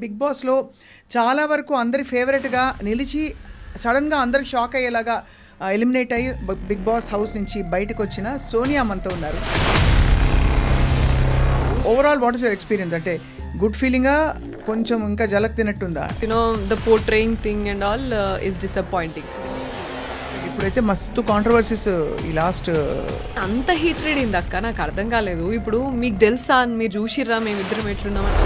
Big బాస్లో చాలా వరకు అందరి ఫేవరెట్గా నిలిచి సడన్గా అందరికి షాక్ అయ్యేలాగా ఎలిమినేట్ అయ్యి బిగ్ బాస్ హౌస్ నుంచి బయటకు వచ్చిన సోనియా మనతో ఉన్నారు. Overall what is your experience? అంటే గుడ్ ఫీలింగా, కొంచెం ఇంకా జలక్ తినట్టుందా? The portraying thing and all is disappointing. ఇప్పుడైతే మస్తు కాంట్రవర్సీస్ ఈ లాస్ట్. అంత హీట్రెడ్ అయింది అక్క, నాకు అర్థం కాలేదు. ఇప్పుడు మీకు తెలుసా, మీరు చూసిర్రా మేమిద్దరం ఎట్లున్నామని?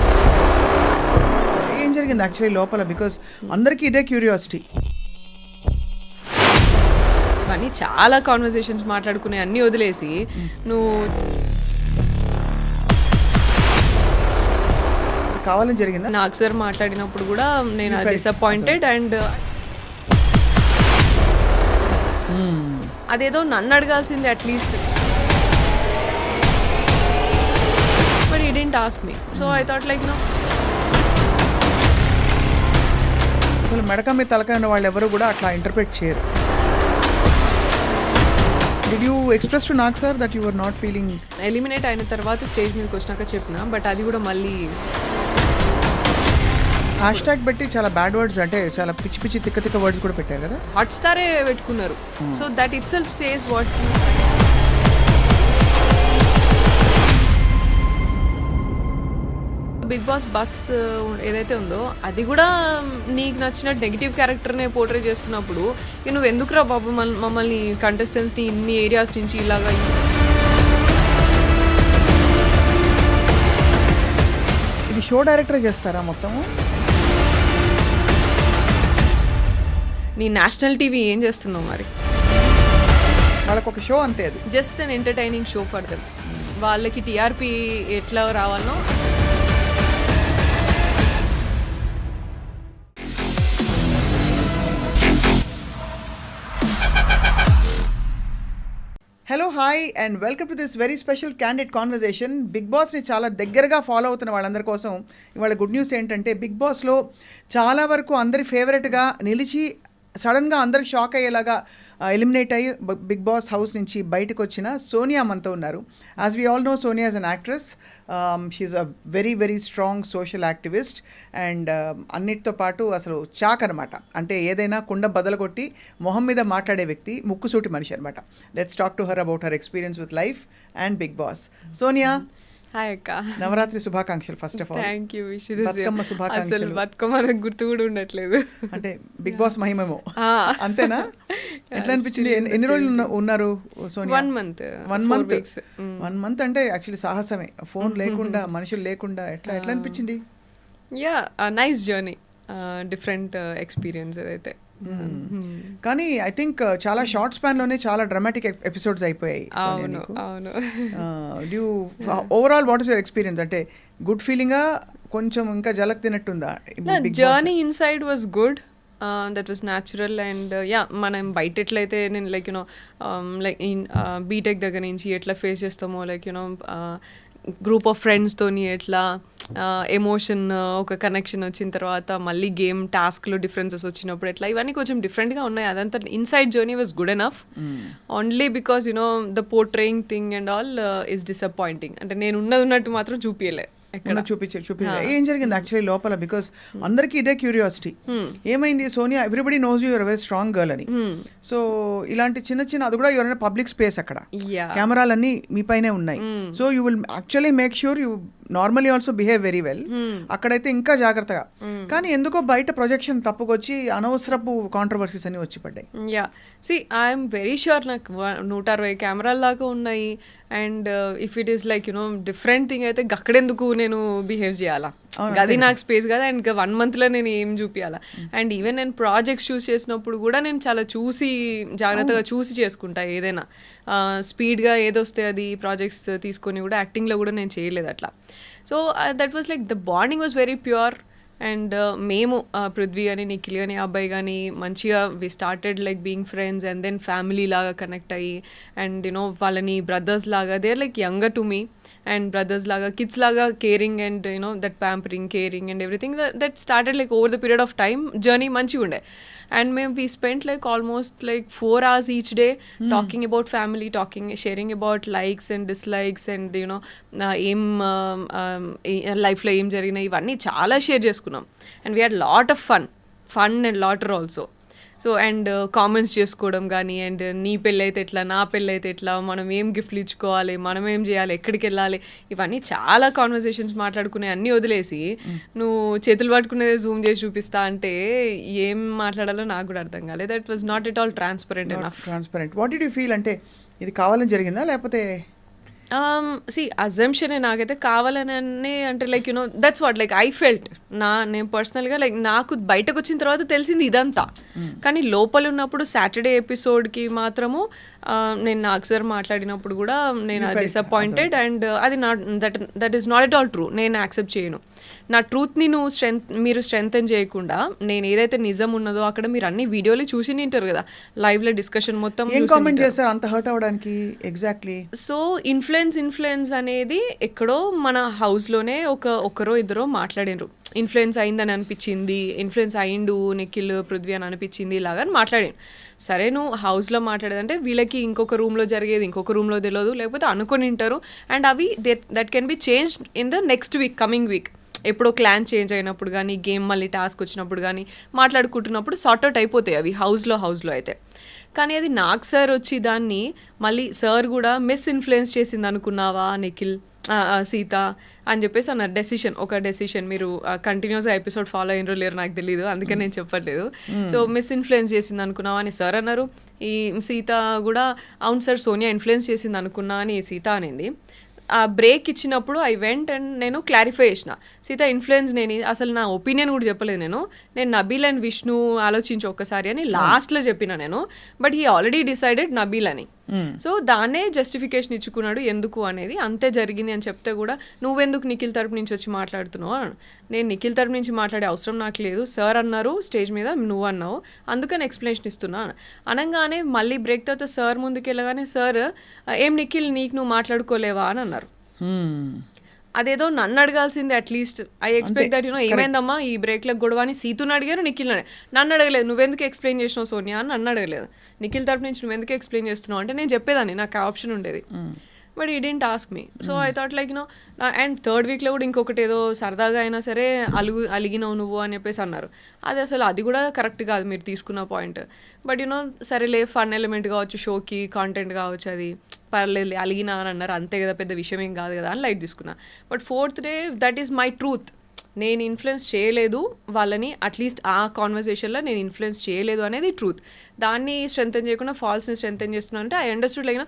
ఏం జరిగింది యాక్చువల్లీ లోపల? బికాస్ అందరికీ ఇదే క్యూరియాసిటీ. కానీ చాలా కాన్వర్సేషన్స్ మాట్లాడుకునే అన్నీ వదిలేసి నువ్వు కావాలని జరిగిందా? నాకు సార్ మాట్లాడినప్పుడు కూడా నేను డిసప్పాయింటెడ్ అండ్ అదేదో నన్ను అడగాల్సింది at least, but he didn't ask me. So I thought like అసలు మెడక మీద తలకాయ ఉన్న వాళ్ళు ఎవరు కూడా అట్లా ఇంటర్ప్రిట్ చేయరు. Did you express to Nag sir that you are not feeling? Eliminate అయిన తర్వాత స్టేజ్ మీదకి వచ్చినాక చెప్పిన, బట్ అది కూడా మళ్ళీ హ్యాష్ ట్యాగ్ పెట్టి చాలా బ్యాడ్ వర్డ్స్, అంటే చాలా పిచ్చి పిచ్చి తిక్క తిక్క వర్డ్స్ కూడా పెట్టారు కదా. హాట్ స్టారే పెట్టుకున్నారు. So that itself says what. Bigg Boss బస్ ఏదైతే ఉందో అది కూడా నీకు నచ్చిన నెగిటివ్ క్యారెక్టర్నే పోర్ట్రే చేస్తున్నప్పుడు నువ్వు ఎందుకురా బాబు మమ్మల్ని కంటెస్టెంట్స్ని ఇన్ని ఏరియాస్ నుంచి ఇలాగా? ఇది షో డైరెక్టర్ చేస్తారా మొత్తము? నీ నేషనల్ టీవీ ఏం చేస్తున్నావు మరి? వాళ్ళకి ఒక షో అంతే, అది just an entertaining show for them. వాళ్ళకి టీఆర్పీ ఎట్లా రావాలనో. Hello, hi and welcome to this very special candid conversation. Big బాస్ని చాలా దగ్గరగా ఫాలో అవుతున్న వాళ్ళందరి కోసం ఇవాళ గుడ్ న్యూస్ ఏంటంటే, బిగ్ బాస్లో చాలా వరకు అందరి ఫేవరెట్గా నిలిచి సడన్గా అందరికి షాక్ అయ్యేలాగా ఎలిమినేట్ అయ్యి బిగ్ బాస్ హౌస్ నుంచి బయటకు వచ్చిన సోనియా మనతో ఉన్నారు. As we all know, Sonia is an actress. She is a very very strong social activist and అన్నిటితో పాటు అసలు చాక్ అనమాట. అంటే ఏదైనా కుండ బదలగొట్టి మొహం మీద మాట్లాడే వ్యక్తి, ముక్కుసూటి మనిషి అనమాట. Let's talk to her about her experience with life and Bigg Boss. Sonia, hi అక్క. నవరాత్రి శుభాకాంక్షలు first of all. Thank you. Bathukamma శుభాకాంక్షలు. బతుకమ్మ నాకు గుర్తు కూడా ఉండట్లేదు. అంటే బిగ్ బాస్ మహిమేమో, అంతేనా? ఎట్లా అనిపించింది? ఎన్ని రోజులు ఉన్నారు సోనియా? 1 month. 1 month అంటే యాక్చువల్లీ సాహసమే. ఫోన్ లేకుండా, మనుషులు లేకుండా ఎట్లా అనిపించింది? Yeah, nice journey, different experience అదైతే. కానీ ఐ థింక్ చాలా షార్ట్ స్పాన్ లోనే చాలా డ్రామాటిక్ ఎపిసోడ్స్ అయిపోయాయి. అవును. Overall what is your experience? అంటే గుడ్ ఫీలింగా, కొంచెం ఇంకా జలక్ తినట్టుందా? Journey inside was good, that was natural and yeah, మనం బయట ఎట్లయితే నేను లైక్ లైక్ బీటెక్ దగ్గర నుంచి ఎట్లా ఫేస్ చేస్తామో, లైక్ గ్రూప్ ఆఫ్ ఫ్రెండ్స్తోని ఎట్లా ఎమోషన్, ఒక కనెక్షన్ వచ్చిన తర్వాత మళ్ళీ గేమ్ టాస్క్లో డిఫరెన్సెస్ వచ్చినప్పుడు ఎట్లా, ఇవన్నీ కొంచెం డిఫరెంట్గా ఉన్నాయి. అదంతా inside journey was good enough. Only because the portraying thing and all is disappointing. అంటే నేను ఉన్నట్టు మాత్రం చూపించలే. ఏం జరిగింది యాక్చువల్లీ లోపల? బికాస్ అందరికీ ఇదే క్యూరియాసిటీ. ఏమైంది Sonia? Everybody knows you are very strong girl అని. సో ఇలాంటి చిన్న చిన్న, అది కూడా ఎవరైనా పబ్లిక్ స్పేస్, అక్కడ కెమెరాలన్నీ మీ పైనే ఉన్నాయి. So you will actually make sure you normally also behave very well. అక్కడైతే ఇంకా జాగ్రత్తగా. కానీ ఎందుకో బయట ప్రొజెక్షన్ తప్పుకొచ్చి అనవసరపు కాంట్రవర్సీస్ అని వచ్చి పడ్డాయి. Yeah, see I'm very sure నాకు 160 కెమెరాల దాకా ఉన్నాయి. And if it is like different thing అయితే అక్కడెందుకు నేను బిహేవ్ చేయాలా? అది నాకు స్పేస్ కదా. అండ్ 1 monthలో నేను ఏం చూపించాలా? అండ్ ఈవెన్ నేను ప్రాజెక్ట్స్ చూస్ చేసినప్పుడు కూడా నేను చాలా చూసి, జాగ్రత్తగా చూసి చేసుకుంటా. ఏదైనా స్పీడ్గా ఏదొస్తే అది ప్రాజెక్ట్స్ తీసుకొని కూడా యాక్టింగ్లో కూడా నేను చేయలేదు అట్లా. So that was like the bonding was very pure. And మేము పృథ్వీ అని, నిఖిల్ అని, అబ్బాయి కానీ మంచిగా we started like being friends and then family లాగా కనెక్ట్ అయ్యి, అండ్ వాళ్ళని బ్రదర్స్ లాగా, they are like younger to me and brothers లాగా కిడ్స్ లాగా caring and you know that pampering caring and everything that started like over the period of time journey మంచిగా ఉండే. And మేము we spent like almost like 4 hours each day talking about family, sharing about likes and dislikes and you know ఏం లైఫ్లో ఏం జరిగినాయి ఇవన్నీ చాలా share చేసుకున్నాం. And we had lot of fun and laughter also. So and comments చేసుకోవడం కానీ, and నీ పెళ్ళి అయితే ఎట్లా, నా పెళ్ళి అయితే ఎట్లా, మనం ఏం గిఫ్ట్లు ఇచ్చుకోవాలి, మనం ఏం చేయాలి, ఎక్కడికి వెళ్ళాలి, ఇవన్నీ చాలా కాన్వర్సేషన్స్ మాట్లాడుకునే అన్నీ వదిలేసి నువ్వు చేతులు పట్టుకునేది జూమ్ చేసి చూపిస్తా అంటే ఏం మాట్లాడాలో నాకు కూడా అర్థం కాలేదు. That was not at all transparent enough. What did you feel? అంటే ఇది కావాలని జరిగిందా లేకపోతే అజంప్షన్ నాకైతే కావాలని అంటే like you know that's what like I felt నేను పర్సనల్గా లైక్ నాకు బయటకు వచ్చిన తర్వాత తెలిసింది ఇదంతా. కానీ లోపల ఉన్నప్పుడు సాటర్డే ఎపిసోడ్కి మాత్రము నేను నాగ్ సార్ మాట్లాడినప్పుడు కూడా నేను డిసప్పాయింటెడ్ అండ్ అది not that is not at all true. నేను యాక్సెప్ట్ చేయను. నా ట్రూత్ని మీరు స్ట్రెంగ్తెన్ చేయకుండా నేను ఏదైతే నిజం ఉన్నదో అక్కడ మీరు అన్ని వీడియోలు చూసి నింటారు కదా, లైవ్లో డిస్కషన్ మొత్తం కామెంట్ చేస్తారు అంత హర్ట్ అవ్వడానికి. ఎగ్జాక్ట్లీ. సో ఇన్ఫ్లుయెన్స్ అనేది ఎక్కడో మన హౌస్లోనే ఒకరో ఇద్దరో మాట్లాడినరు. ఇన్ఫ్లుయెన్స్ అయిందని అనిపించింది, ఇన్ఫ్లుయెన్స్ అయిండు నిఖిల్ పృథ్వీ అని అనిపించింది ఇలాగా అని మాట్లాడాను. సరే నువ్వు హౌస్లో మాట్లాడేదంటే వీళ్ళకి ఇంకొక రూమ్లో జరిగేది ఇంకొక రూమ్లో తెలియదు, లేకపోతే అనుకొని ఉంటారు. అండ్ అవి that can be change in the next week, coming week. ఎప్పుడో క్లాన్ చేంజ్ అయినప్పుడు కానీ, గేమ్ మళ్ళీ టాస్క్ వచ్చినప్పుడు కానీ మాట్లాడుకుంటున్నప్పుడు సార్ట్అవుట్ అయిపోతాయి అవి హౌస్లో అయితే. కానీ అది నాగ్ సార్ వచ్చి దాన్ని మళ్ళీ సార్ కూడా మిస్ఇన్ఫ్లుయెన్స్ చేసింది అనుకున్నావా నిఖిల్, సీత అని చెప్పేసి అన్నారు. డెసిషన్ మీరు కంటిన్యూస్గా ఎపిసోడ్ ఫాలో అయినరో లేరు నాకు తెలియదు, అందుకని నేను చెప్పట్లేదు. సో మిస్ఇన్ఫ్లుయెన్స్ చేసింది అనుకున్నావా అని సార్ అన్నారు. ఈ సీత కూడా అవును సార్ సోనియా ఇన్ఫ్లుయెన్స్ చేసింది అనుకున్నా అని సీత అనింది. ఆ బ్రేక్ ఇచ్చినప్పుడు ఐ వెంట్ అండ్ నేను క్లారిఫై చేసిన, సీత ఇన్ఫ్లుయెన్స్ నేను అసలు నా ఒపీనియన్ కూడా చెప్పలేదు, నేను నబీల్ అండ్ విష్ణు ఆలోచించి ఒక్కసారి అని లాస్ట్లో చెప్పిన నేను. But he already decided Nabeel అని. సో దాన్నే జస్టిఫికేషన్ ఇచ్చుకున్నాడు ఎందుకు అనేది. అంతే జరిగింది అని చెప్తే కూడా నువ్వెందుకు నిఖిల్ తరపు నుంచి వచ్చి మాట్లాడుతున్నావు? నేను నిఖిల్ తరపు నుంచి మాట్లాడే అవసరం నాకు లేదు, సార్ అన్నారు స్టేజ్ మీద, నువ్వు అన్నావు, అందుకని ఎక్స్ప్లెనేషన్ ఇస్తున్నా అనగానే మళ్ళీ బ్రేక్ తర్వాత సార్ ముందుకు వెళ్ళగానే సార్ ఏం నిఖిల్ నీకు నువ్వు మాట్లాడుకోలేవా అని అన్నారు. అదేదో నన్ను అడగాల్సింది at least. I expect that you know ఏమైందమ్మా ఈ బ్రేక్లో గొడవ అని సీతుని అడిగారు, నిఖిల్ నన్ను అడగలేదు. నువ్వెందుకు ఎక్స్ప్లెయిన్ చేసినావు సోనియా అని నన్ను అడగలేదు. నిఖిల్ తరపు నుంచి నువ్వెందుకు ఎక్స్ప్లెయిన్ చేస్తున్నావు అంటే నేను చెప్పేదాన్ని, నాకు ఆప్షన్ ఉండేది. బట్ ఈ didn't ask me. So I thought like you know. And third వీక్లో కూడా ఇంకొకటి ఏదో సరదాగా అయినా సరే అలిగినావు నువ్వు అని చెప్పేసి అన్నారు. అది కూడా కరెక్ట్ కాదు మీరు తీసుకున్న పాయింట్. బట్ యూనో సరేలే ఫన్ ఎలిమెంట్ కావచ్చు, షోకి కాంటెంట్ కావచ్చు, అది పర్లేదు అలిగినా అని అన్నారు, అంతే కదా పెద్ద విషయం ఏం కాదు కదా అని లైట్ తీసుకున్నా. But fourth day that is my truth. నేను ఇన్ఫ్లుయెన్స్ చేయలేదు వాళ్ళని, అట్లీస్ట్ ఆ కాన్వర్సేషన్లో నేను ఇన్ఫ్లుయెన్స్ చేయలేదు అనేది ట్రూత్. దాన్ని స్ట్రెంథెన్ చేయకుండా ఫాల్స్ని స్ట్రెంథెన్ చేస్తున్నాను అంటే I understood like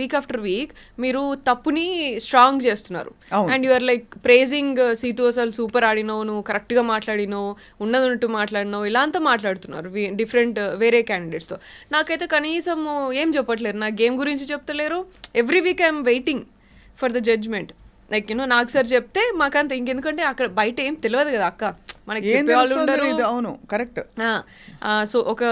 week after week మీరు తప్పుని స్ట్రాంగ్ చేస్తున్నారు. And you're like praising Situ అసలు సూపర్ ఆడినావు, నువ్వు కరెక్ట్గా మాట్లాడినావు, ఉన్నట్టు మాట్లాడినావు, ఇలా అంతా మాట్లాడుతున్నారు డిఫరెంట్ వేరే క్యాండిడేట్స్తో. నాకైతే కనీసం ఏం చెప్పట్లేరు, నా గేమ్ గురించి చెప్తలేరు. Every week I'm waiting for the judgement. Like you know నాకు సార్ చెప్తే మాకంత ఇంకెందుకంటే అక్కడ బయట ఏం తెలియదు కదా అక్క, మనకి చెప్పేవాళ్ళు ఉండరు. అవును కరెక్ట్. సో ఒక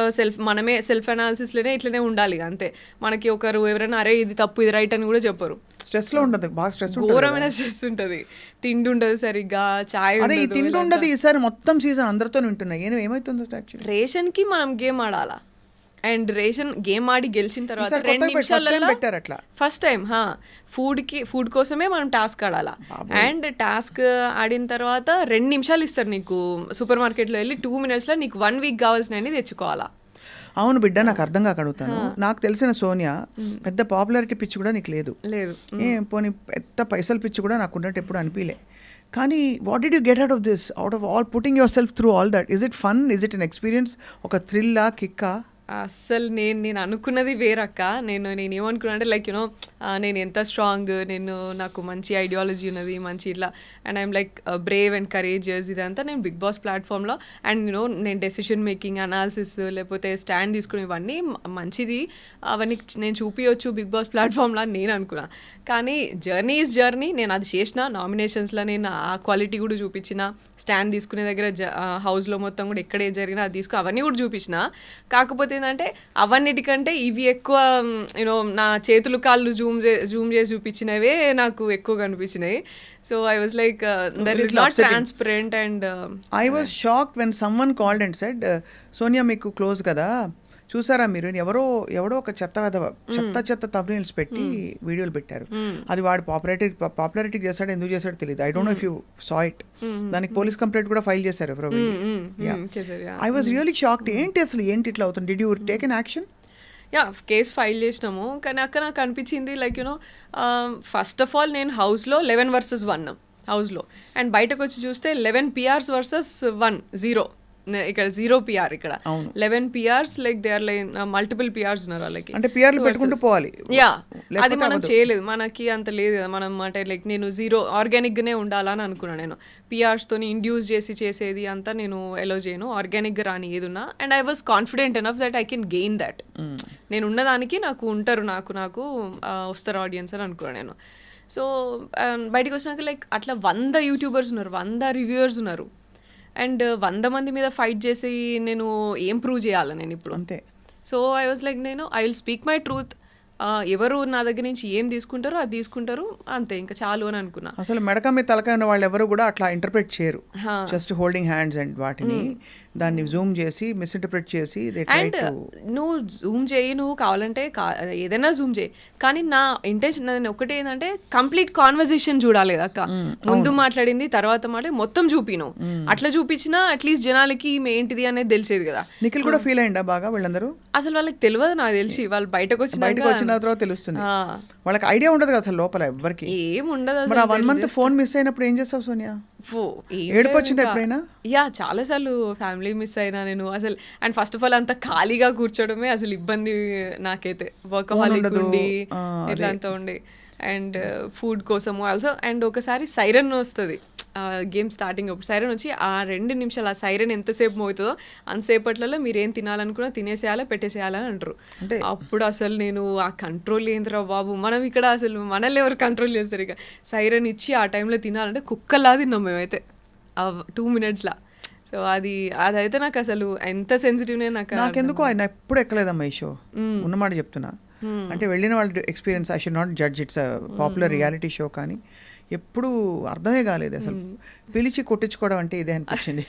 మనమే సెల్ఫ్ అనాలిసిస్లోనే ఇట్లనే ఉండాలి అంతే. మనకి ఒకరు ఎవరైనా అరే ఇది తప్పు ఇది రైట్ అని కూడా చెప్పరు. స్ట్రెస్లో ఉంటుంది, బాగా స్ట్రెస్, ఘోరమైన స్ట్రెస్ ఉంటుంది, తిండి ఉండదు సరిగ్గా, చాయ్ తిండి ఉండదు. ఈసారి మొత్తం సీజన్ అందరితో వింటున్నాయి ఏమవుతుందో యాక్చువల్లీ. రేషన్కి మనం గేమ్ ఆడాలా, అండ్ రేషన్ గేమ్ ఆడి గెలిచిన తర్వాత 2 నిమిషాలలో ఫస్ట్ టైం ఫుడ్ కోసమే మనం టాస్క్ ఆడాలా. అండ్ టాస్క్ ఆడిన తర్వాత 2 నిమిషాలు ఇస్తారు నీకు సూపర్ మార్కెట్లో వెళ్ళి 2 minutesలో నీకు 1 week కావాల్సినవి తెచ్చుకోవాలా. అవును బిడ్డ, నాకు అర్థం కాక అడుగుతాను. నాకు తెలిసిన సోనియా పెద్ద పాపులారిటీ పిచ్చి కూడా నీకు లేదు. పోనీ పెద్ద పైసలు పిచ్చి కూడా నాకు ఉన్నట్టు ఎప్పుడు అనిపించలే. కానీ what did you get out of this, out of all putting your self through all that? Is it fun, is it an experience, ఒక థ్రిల్లా, కిక్కా? అస్సలు నేను అనుకున్నది వేరక్క. నేను ఏమనుకున్నా అంటే లైక్ యూనో నేను ఎంత స్ట్రాంగ్, నాకు మంచి ఐడియాలజీ ఉన్నది, మంచి ఇట్లా, and I'm like Brave and courageous, ఇదంతా నేను బిగ్ బాస్ ప్లాట్ఫామ్లో. అండ్ నేను డెసిషన్ మేకింగ్, అనాలిసిస్, లేకపోతే స్టాండ్ తీసుకుని ఇవన్నీ మంచిది, అవన్నీ నేను చూపించవచ్చు బిగ్ బాస్ ప్లాట్ఫామ్లో అని నేను అనుకున్నా. కానీ జర్నీ ఈజ్ జర్నీ. నేను అది చేసిన నామినేషన్స్లో, నేను ఆ క్వాలిటీ కూడా చూపించిన, స్టాండ్ తీసుకునే దగ్గర హౌస్లో మొత్తం కూడా ఎక్కడే జరిగినా అది అవన్నీ కూడా చూపించిన. కాకపోతే ఏంటంటే అవన్నిటికంటే ఇవి ఎక్కువ యూనో నా చేతులు కాళ్ళు జూమ్ చేసి చూపించినవే నాకు ఎక్కువ కనిపించినాయి. So I was like that is not transparent. And I was shocked when someone called and said, Sonia మీకు క్లోజ్ కదా, చూసారా మీరు, ఎవడో ఒక చెత్త తమ్నెయిల్స్ పెట్టి వీడియోలు పెట్టారు, అది వాడు పాపులారిటీ చేస్తాడు, ఎందుకు చేస్తాడో తెలియదు. I don't know if you saw it. దానికి పోలీస్ కంప్లైంట్ కూడా ఫైల్ చేశారు ఎవరో. I was really shocked. ఏంటి ఇట్లా అవుతుంది? Did you take an action? Case file చేసినాము, కానీ అక్కడ నాకు అనిపించింది like you know first of all నేను హౌస్లో 11 versus 1 హౌస్లో, అండ్ బయటకు వచ్చి చూస్తే 11 PRs versus 1 0. ఇక్కడ 0 PR, ఇక్కడ 11 PRs, like they are like multiple PRs ఉన్నారు వాళ్ళకి. అంటే PRలు పెట్టుకుంటూ పోవాలి. అది మనం చేయలేదు, మనకి అంత లేదు కదా. మనం అంటే లైక్ నేను 0 ఆర్గానిక్గానే ఉండాలని అనుకున్నాను. నేను PRస్తోని ఇండ్యూస్ చేసేది అంతా నేను ఎలో చేయను, ఆర్గానిక్గా రాని ఏదున్నా. And I was confident enough that I can gain that. నేను ఉన్నదానికి నాకు ఉంటారు, నాకు వస్తారు ఆడియన్స్ అని అనుకున్నాను నేను. సో బయటకు వచ్చినాక లైక్ అట్లా 100 యూట్యూబర్స్ ఉన్నారు, 100 రివ్యూవర్స్ ఉన్నారు, అండ్ 100 మంది మీద ఫైట్ చేసి నేను ఏం ప్రూవ్ చేయాలి నేను ఇప్పుడు? అంతే. So I was like I will speak my truth. ఎవరు నా దగ్గర నుంచి ఏం తీసుకుంటారో అది తీసుకుంటారు, అంతే, ఇంకా చాలు అని అనుకున్నా. అసలు మెడక మీద తలకాయ ఉన్న వాళ్ళు ఎవరు కూడా అట్లా ఇంటర్ప్రిట్ చేయరు. జస్ట్ హోల్డింగ్ హ్యాండ్స్ అండ్ వాటిని దాన్ని జూమ్ చేసి మిస్ఇంటర్ప్రిట్ చేసి అండ్ నువ్వు జూమ్ చేయి, నువ్వు కావాలంటే ఏదైనా జూమ్ చేయి, కానీ నా ఇంటెన్షన్ ఒకటి ఏంటంటే కంప్లీట్ కాన్వర్సేషన్ చూడాలి అక్క. ముందు మాట్లాడింది తర్వాత మొత్తం చూపిను, అట్లా చూపించినా అట్లీస్ట్ జనాలకి ఈమె ఏంటిది అనేది తెలిసేది కదా. నిఖిల్ కూడా ఫీల్ అయ్యిందా బాగా? వీళ్ళందరూ అసలు వాళ్ళకి తెలియదు, నాకు తెలిసి వాళ్ళు బయటకు వచ్చిన తర్వాత తెలుస్తుంది. వాళ్ళకి ఐడియా ఉండదు కదా అసలు లోపల ఎవ్వరికి ఏం ఉండదు. మరి 1 month ఫోన్ మిస్ అయినప్పుడు ఏం చేస్తావు సోనియా? ఏడుపు వచ్చింది ఎప్పుడైనా? చాలా సార్లు ఫ్యామిలీ మిస్ అయినా నేను అసలు. అండ్ ఫస్ట్ ఆఫ్ ఆల్ అంత ఖాళీగా కూర్చోవడమే అసలు ఇబ్బంది నాకైతే, వర్కహాలిక్ ఉండి ఇట్లా అంతా ఉండి, అండ్ ఫుడ్ కోసము ఆల్సో. అండ్ ఒకసారి సైరన్ వస్తుంది గేమ్ స్టార్టింగ్ అప్పుడు, సైరన్ వచ్చి ఆ 2 నిమిషాలు ఆ సైరన్ ఎంతసేపు మోగుతుందో అంతసేపట్లలో మీరు ఏం తినాలనుకున్నా తినేసేయాలా పెట్టేసేయాలని అంటారు. అప్పుడు అసలు నేను ఆ కంట్రోల్ ఏంద్రా బాబు, మనం ఇక్కడ అసలు మనల్ని ఎవరు కంట్రోల్ చేస్తారు? ఇక సైరన్ ఇచ్చి ఆ టైంలో తినాలంటే కుక్కలా తిన్నాం మేమైతే ఆ 2 minutesలా. సో అదైతే నాకు అసలు ఎంత సెన్సిటివ్ నాకెందుకు ఆయన ఎప్పుడు ఎక్కలేదమ్మా ఈ షో, ఉన్నమాట చెప్తున్నా. అంటే వెళ్ళిన వాళ్ళ experience, I should not judge, it's popular reality show, కానీ ఎప్పుడు అర్థమే కాలేదు అసలు. పిలిచి కొట్టించుకోవడం అంటే ఇదే అనిపించింది.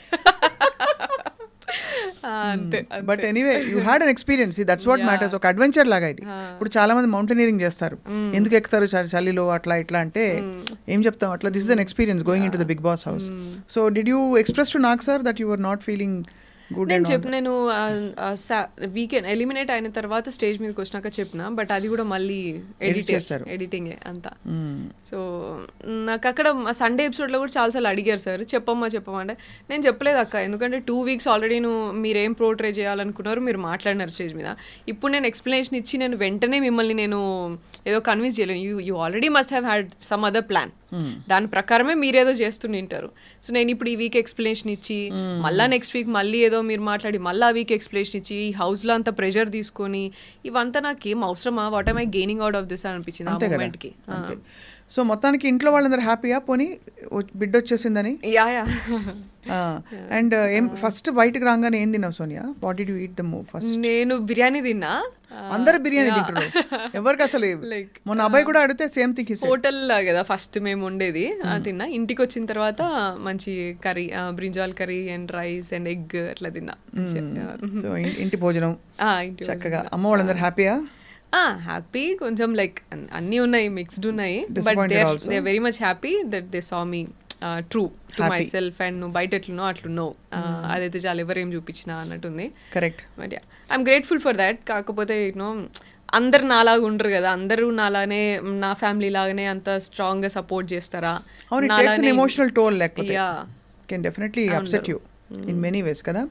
But anyway you had an experience, that's what matters. ఒక అడ్వెంచర్ లాగా ఇది. ఇప్పుడు చాలా మంది మౌంటైనీరింగ్ చేస్తారు, ఎందుకు ఎక్కుతారు చలిలో అట్లా ఇట్లా అంటే ఏం చెప్తాం అట్లా. This is an experience going into the Bigg Boss house. So did you express to Nag sir that you are not feeling good? నేను వీకెండ్ ఎలిమినేట్ అయిన తర్వాత స్టేజ్ మీదకి వచ్చినాక చెప్పిన, బట్ అది కూడా మళ్ళీ ఎడిటింగే అంతా. సో నాకు అక్కడ సండే ఎపిసోడ్లో కూడా చాలాసార్లు అడిగారు సార్ చెప్పమ్మా అంటే నేను చెప్పలేదు అక్క, ఎందుకంటే 2 weeks ఆల్రెడీ మీరేం పోర్ట్రే చేయాలనుకున్నారు మీరు మాట్లాడినారు స్టేజ్ మీద. ఇప్పుడు నేను ఎక్స్ప్లెనేషన్ ఇచ్చి నేను వెంటనే మిమ్మల్ని నేను ఏదో కన్విన్స్ చేయలేను. You already must have had some other plan, దాని ప్రకారమే మీరేదో చేస్తుంటారు. సో నేను ఇప్పుడు ఈ వీక్ ఎక్స్ప్లెనేషన్ ఇచ్చి మళ్ళీ నెక్స్ట్ వీక్ మళ్ళీ ఏదో మీరు మాట్లాడి మళ్ళీ ఆ వీక్ ఎక్స్ప్లెనేషన్ ఇచ్చి ఈ హౌస్లో అంతా ప్రెషర్ తీసుకొని ఇవంతా నాకు ఏం అవసరమా? What am I gaining out of this అనిపించింది ఆ మూమెంట్కి. సో మొత్తానికి ఇంట్లో వాళ్ళందరూ హ్యాపీయా? పోనీ బిడ్డ వచ్చేసిందని? అండ్ ఏం ఫస్ట్ బయటకు రాగానే ఏం తిన్నావు Sonia? What did you eat the first? నేను బిర్యానీ తిన్నా. అందరు బిర్యానీ తింటారు, ఎవరికి అసలు లైక్ మొన్న అబ్బాయి కూడా అడిగితే సేమ్ థింగ్. హోటల్ కదా ఫస్ట్ మేము ఉండేది, తిన్నా. ఇంటికి వచ్చిన తర్వాత మంచి curry, brinjal curry and rice and egg అట్లా తిన్నా. సో ఇంటి భోజనం చక్కగా. అమ్మ వాళ్ళందరూ హ్యాపీయా? హ్యాపీ, కొంచెం లైక్ అన్నీ ఉన్నాయి, మిక్స్డ్ ఉన్నాయి, but they are very much happy that they saw me true to my self and నువ్వు బయట ఎట్లున్నో అట్లున్నావు, అదైతే చాలా ఎవరేం చూపించినా అన్నట్టుంది. Correct. But I'm grateful for that. కాకపోతే యూనో అందరు నాలాగా ఉండరు కదా, అందరూ నాలానే నా ఫ్యామిలీ లాగానే అంత స్ట్రాంగ్ గా సపోర్ట్ చేస్తారా? ఎమోషనల్ టోల్ లేకపోతే can definitely upset you in many ways కదా.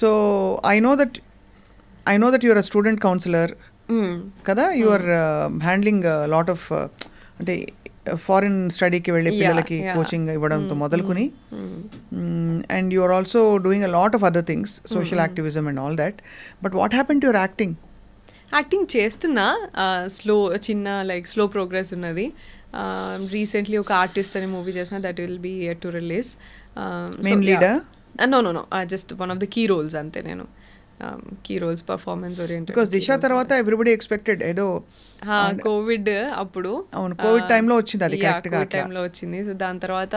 So I know that your a student counsellor కదా, you are handling lot of అంటే ఫారిన్ స్టడీకి వెళ్ళే పిల్లలకి కోచింగ్ ఇవ్వడంతో మొదలుకుని, and you are also doing a lot of other things, social activism and all that. But what happen to your acting? Acting చేస్తున్నా, slow progress ఉన్నది. Recently ఒక artist అనే మూవీ చేసిన, that will be to release. Main leader? No just one of the key roles అంతే. నేను key roles performance oriented. Because Disha తర్వాత everybody expected ఏదో Covid అప్పుడు, అవును కోవిడ్ టైంలో వచ్చింది అది కరెక్ట్ గా కోవిడ్ టైంలో వచ్చింది. సో దాని తర్వాత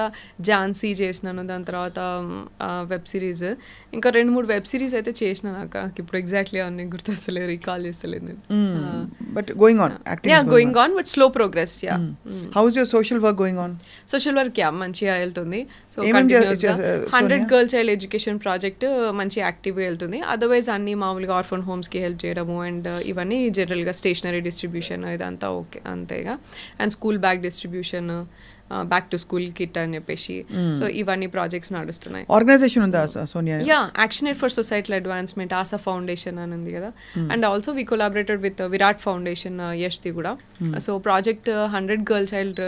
ఝాన్సీ చేసినాను, దాని తర్వాత వెబ్ సిరీస్, ఇంకా 2-3 వెబ్ సిరీస్ అయితే చేసిన. నాకు ఇప్పుడు ఎగ్జాక్ట్లీ అన్ని గుర్తొస్తలేదు, రీకాల్ చేస్తలేదు నేను. But going on acting going on but slow progress. How is your social work going on? Social work మంచిగా వెళ్తుంది. సో ఏమేం 100 గర్ల్ చైల్డ్ ఎడ్యుకేషన్ ప్రాజెక్ట్ మంచి యాక్టివ్గా వెళ్తుంది. అదర్వైజ్ అన్ని మామూలుగా ఆర్ఫన్ హోమ్స్కి హెల్ప్ చేయడము అండ్ ఇవన్నీ జనరల్గా స్టేషనరీ డిస్ట్రిబ్యూషన్ ఇదంతా ఓకే అంతేగా. And school bag distribution, back to school kit అని చెప్పేసి, సో ఇవన్నీ ప్రాజెక్ట్స్ నడుస్తున్నాయి. ఆర్గనైజేషన్ ఉందా Sonia? Action for societal advancement, Asha foundation అని ఉంది కదా. And also we collaborated with Virat foundation, యష్ది కూడా. So project 100 girl child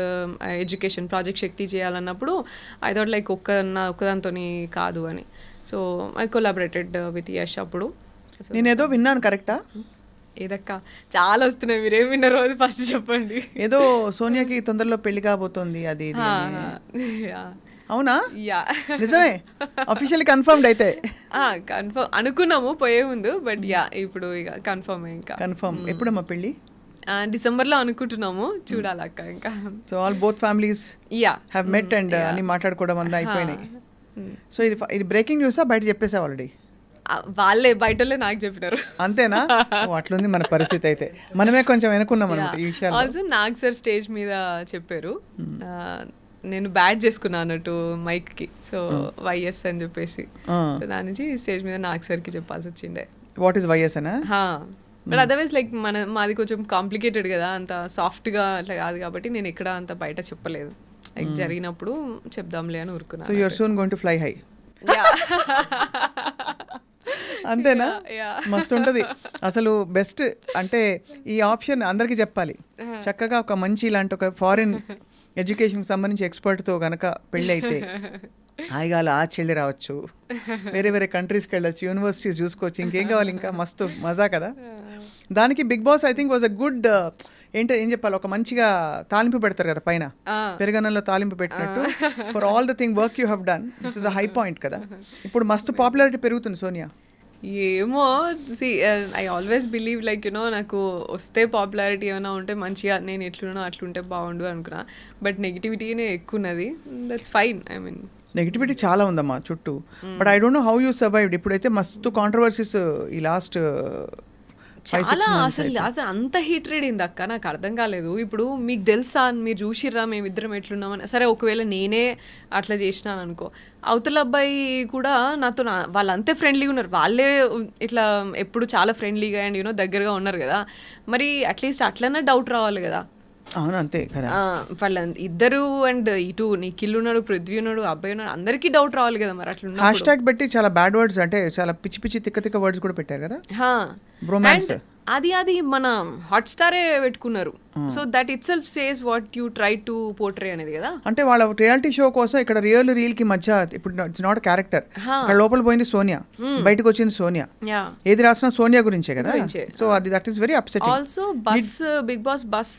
education project Shakti చేయాలన్నప్పుడు ఐ థాట్ లైక్ ఒక్కదాంతో కాదు అని. So I collaborated with Yash అప్పుడు. నేను ఏదో విన్నాను కరెక్టా? ఏదక్క చాలా వస్తున్నాయి, మీరేం విన్నారో అది ఫస్ట్ చెప్పండి. ఏదో సోనియాకి తొందరలో పెళ్లి కాబోతోంది అది ఇది అని. అవునా? నిజమే? అఫీషియల్లీ కన్ఫర్మ్డ్ అయితే? కన్ఫర్మ్ అనుకున్నాము పోయే ముందు, బట్ ఇప్పుడు ఇక కన్ఫర్మ్. ఇంకా కన్ఫర్మ్. ఎప్పుడమ్మా పెళ్ళి? డిసెంబర్లో అనుకుంటున్నాము, చూడాలక్క ఇంకా. So all both families have met and అన్ని మాట్లాడుకోవడం అంతా అయిపోయినాయి. సో ఇది బ్రేకింగ్ న్యూసా బయట చెప్పేసా ఆల్రెడీ? వాళ్ళే బయటలే నాకు చెప్పినారు. అంతేనా? అట్లుంది మన పరిస్థితి అయితే. మనమే కొంచెం వెనుకున్నాం అనమాట ఈ విషయాలు. ఆల్సో నాగ్ సార్ స్టేజ్ మీద చెప్పారు, నేను బ్యాడ్ చేసుకున్నా అన్నట్టు మైక్ కి, సో వైఎస్ అని చెప్పేసి. సో దాని నుంచి స్టేజ్ మీద నాగ్ సార్ కి చెప్పాల్సి వచ్చిండే. వాట్ ఈస్ వైఎస్ అనా? బట్ అదర్వైజ్ లైక్ మాది కొంచెం కాంప్లికేటెడ్ కదా, అంత సాఫ్ట్ గా అట్లా కాదు కాబట్టి నేను ఎక్కడ అంత బయట చెప్పలేదు. లైక్ జరిగినప్పుడు చెప్దాంలే అని ఊరుకున్నా. So you are soon going to fly high. అంతేనా? మస్తు ఉంటుంది అసలు. బెస్ట్ అంటే ఈ ఆప్షన్ అందరికీ చెప్పాలి. చక్కగా ఒక మంచి ఇలాంటి ఒక ఫారిన్ ఎడ్యుకేషన్కి సంబంధించి ఎక్స్పర్ట్తో కనుక పెళ్ళి అయితే హాయిగా అలా చెల్లి రావచ్చు, వేరే వేరే కంట్రీస్కి వెళ్ళచ్చు, యూనివర్సిటీస్ చూసుకోవచ్చు, ఇంకేం కావాలి ఇంకా. మస్తు మజా కదా. దానికి Bigg Boss I think was a good ఏం చెప్పాలి, ఒక మంచిగా తాలింపు పెడతారు కదా పైన, పెరుగన్నంలో తాలింపు పెట్టినట్టు. For all the thing work you have done, this is a high point కదా. ఇప్పుడు మస్తు పాపులారిటీ పెరుగుతుంది సోనియా. ఏమో I always believe like you know నాకు వస్తే పాపులారిటీ ఏమైనా ఉంటే మంచిగా, నేను ఎట్లున్నా అట్లుంటే బాగుండు అనుకున్నా. బట్ నెగిటివిటీనే ఎక్కువ ఉన్నది. That's fine. I mean negativity చాలా ఉందమ్మా చుట్టూ. But I don't know how you survived. ఇప్పుడైతే మస్తు కాంట్రవర్సీస్ ఈ లాస్ట్ చాలా అసలు అంత హీట్రేడ్ అయింది అక్క, నాకు అర్థం కాలేదు. ఇప్పుడు మీకు తెలుసా, మీరు చూసిర్రా మేమిద్దరం ఎట్లున్నామని. సరే ఒకవేళ నేనే అట్లా చేసినాను అనుకో, అవతల అబ్బాయి కూడా నాతో వాళ్ళు అంతే ఫ్రెండ్లీగా ఉన్నారు, వాళ్ళే ఇట్లా ఎప్పుడు చాలా ఫ్రెండ్లీగా అండ్ యూనో దగ్గరగా ఉన్నారు కదా. మరి అట్లీస్ట్ అట్లనే డౌట్ రావాలి కదా. అవును అంతే కదా. వాళ్ళ ఇద్దరు అండ్ ఇటు నిఖిల్ ఉన్నాడు, పృథ్వీ ఉన్నాడు, అబ్బాయి ఉన్నాడు, అందరికీ డౌట్ రావాలి కదా. మరి అట్లా హ్యాష్ ట్యాగ్ పెట్టి చాలా బ్యాడ్ వర్డ్స్, అంటే చాలా పిచ్చి పిచ్చి తిక్క తిక్క వర్డ్స్ కూడా పెట్టారు కదా. బ్రోమాన్స్ అది మన హాట్ స్టారే పెట్టుకున్నారు. So that itself says what you try to portray అనేది కదా. అంటే వాళ్ళ రియాలిటీ షో కోసం ఇక్కడ రియల్ కి మధ్య ఇప్పుడు ఇట్స్ నాట్ క్యారెక్టర్. ఇక్కడ లోపల పోయింది సోనియా, బయటకు వచ్చింది సోనియా. ఏది రాసినా సోనియా గురించే కదా. సో అది that is very upsetting. Also బస్ బిగ్ బాస్ బస్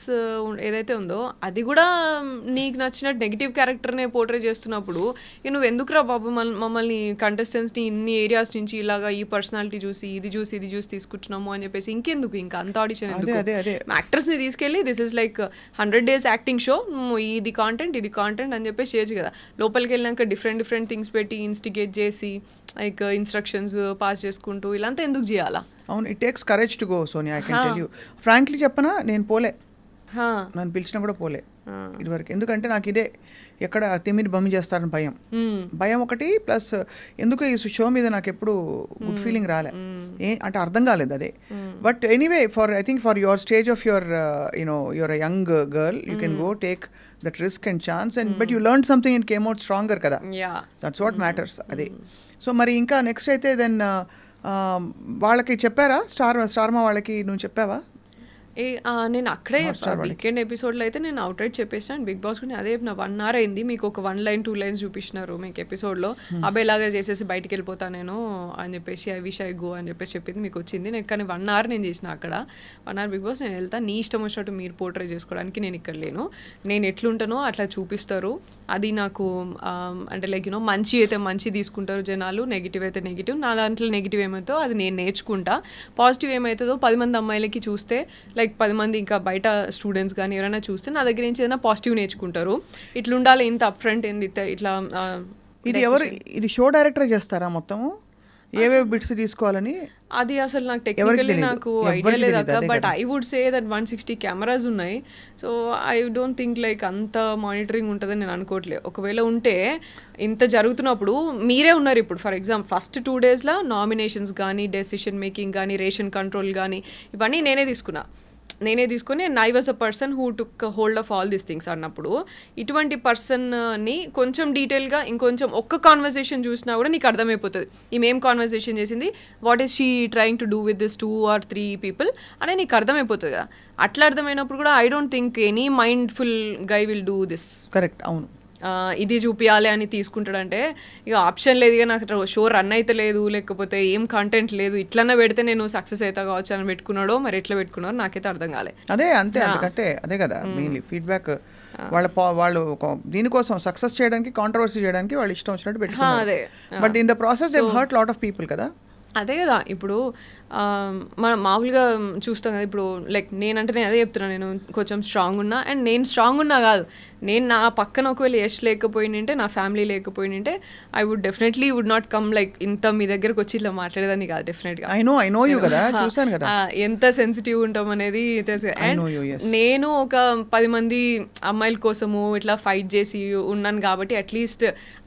ఏదైతే ఉందో అది కూడా నీకు నచ్చిన నెగిటివ్ క్యారెక్టర్ నే పోర్ట్రే చేస్తున్నప్పుడు నువ్వు ఎందుకురా బాబు మమ్మల్ని కంటెస్టెంట్స్ ని ఇన్ని ఏరియాస్ నుంచి ఇలాగా ఈ పర్సనాలిటీ చూసి ఇది చూసి తీసుకుంటున్నాము అని చెప్పేసి ఇంకెందుకు ఇంకా అంత ఆడిషన్ ఎందుకు? యాక్టర్స్ ని తీసుకెళ్ళి this is like 100 days acting show, ఇది కాంటెంట్ అని చెప్పేసి చేయొచ్చు కదా. లోపలికి వెళ్ళాక డిఫరెంట్ థింగ్స్ పెట్టి ఇన్స్టిగేట్ చేసి లైక్ ఇన్స్ట్రక్షన్స్ పాస్ చేసుకుంటూ ఇలాంతా ఎందుకు చేయాలా? అవును, it takes courage to go Sonia. I can tell you frankly చెప్పనా, నేను పోలే, నన్ను పిలిచినా కూడా పోలే ఇదివరకు. ఎందుకంటే నాకు ఇదే ఎక్కడ తిమ్మిని బమ్మి చేస్తారని భయం ఒకటి, ప్లస్ ఎందుకు ఈ షో మీద నాకు ఎప్పుడు గుడ్ ఫీలింగ్ రాలే, అంటే అర్థం కాలేదు అదే. But anyway I think for your stage of your your a young girl, you can go take that risk and chance and but you learn something and came out stronger కదా. That's what matters. అదే. So మరి ఇంకా next అయితే then వాళ్ళకి చెప్పారా, స్టార్మా వాళ్ళకి నువ్వు చెప్పావా? నేను అక్కడే వీకెండ్ ఎపిసోడ్లో అయితే నేను అవుట్ రైట్ చెప్పేసాను బిగ్ బాస్ కూడా అదే నా 1 hour అయింది, మీకు ఒక 1 line 2 lines చూపిస్తున్నారు మీకు ఎపిసోడ్లో, అబ్బాయిలాగా చేసేసి బయటికి వెళ్ళిపోతా నేను అని చెప్పేసి ఐ విష్ ఐ గో అని చెప్పేసి చెప్పింది మీకు వచ్చింది. నేను కానీ 1 hour నేను చేసిన అక్కడ 1 hour బిగ్ బాస్ నేను వెళ్తా, నీ ఇష్టం వచ్చినట్టు మీరు పోర్ట్రే చేసుకోవడానికి నేను ఇక్కడ లేను, నేను ఎట్లుంటానో అట్లా చూపిస్తారు, అది నాకు అంటే లైక్ మంచి అయితే మంచి తీసుకుంటారు జనాలు, నెగిటివ్ అయితే నెగిటివ్, నా దాంట్లో నెగిటివ్ ఏమైతే అది నేను నేర్చుకుంటా, పాజిటివ్ ఏమవుతుందో 10 మంది అమ్మాయిలకి చూస్తే లైక్ 10 మంది ఇంకా బయట స్టూడెంట్స్ కానీ ఎవరైనా చూస్తే నా దగ్గర నుంచి ఏదైనా పాజిటివ్ నేర్చుకుంటారు, ఇట్లా ఉండాలి ఇంత అప్ ఫ్రంట్ ఇట్లా. ఇది షో డైరెక్టర్ చేస్తారా మొత్తము ఏవే బిట్స్ తీసుకోవాలని? అది అసలు నాకు టెక్నికల్లీ నాకు ఐడియా లేదు అక్క, but I would say that 160 cameras ఉన్నాయి, so I don't think like అంత మానిటరింగ్ ఉంటుందని నేను అనుకోవట్లేదు. ఒకవేళ ఉంటే ఇంత జరుగుతున్నప్పుడు మీరే ఉన్నారు ఇప్పుడు, ఫర్ ఎగ్జాంపుల్ ఫస్ట్ 2 daysలో నామినేషన్స్ కానీ డెసిషన్ మేకింగ్ కానీ రేషన్ కంట్రోల్ కానీ ఇవన్నీ నేనే తీసుకుని I was a person who took hold of all these things అన్నప్పుడు, ఇటువంటి పర్సన్ని కొంచెం డీటెయిల్గా ఇంకొంచెం ఒక్క కాన్వర్సేషన్ చూసినా కూడా నీకు అర్థమైపోతుంది ఈమెం కాన్వర్సేషన్ చేసింది, what is she trying to do with this 2 or 3 people అనే నీకు అర్థమైపోతుంది కదా. అట్లా అర్థమైనప్పుడు కూడా I don't think any mindful guy will do this. Correct, అవును. ఇది చూపించాలి అని తీసుకుంటాడంటే ఇక ఆప్షన్ లేదు, ఇక నాకు షో రన్ అయితే లేదు, లేకపోతే ఏం కంటెంట్ లేదు, ఇట్లన్నా పెడితే నేను సక్సెస్ అవుతా కావచ్చు అని పెట్టుకున్నాడో మరి ఎట్లా పెట్టుకున్నారో నాకైతే అర్థం కాలే. అదే అంతే, అందుకంటే అదే కదా మెయిన్లీ ఫీడ్బ్యాక్ వాళ్ళు దీనికోసం సక్సెస్ చేయడానికి కాంట్రవర్సీ చేయడానికి వాళ్ళు ఇష్టం వచ్చినట్టు పెట్టుకున్నారు, but in the process they hurt lot of people కదా. అదే కదా ఇప్పుడు మనం మామూలుగా చూస్తాం కదా, ఇప్పుడు లైక్ నేనంటే నేను అదే చెప్తున్నాను, నేను కొంచెం స్ట్రాంగ్ ఉన్నా, అండ్ నేను స్ట్రాంగ్ ఉన్నా కాదు, నేను నా పక్కన ఒకవేళ యష్ లేకపోయింటే, నా ఫ్యామిలీ లేకపోయింటే I would definitely would not come like ఇంత మీ దగ్గరకు వచ్చి ఇట్లా మాట్లాడేదాన్ని కాదు డెఫినెట్గా. ఐ నో యూ కదా, చూసాను కదా ఎంత సెన్సిటివ్ ఉంటాం అనేది తెలుసు. అండ్ నేను ఒక 10 మంది అమ్మాయిల కోసము ఇట్లా ఫైట్ చేసి ఉన్నాను కాబట్టి అట్లీస్ట్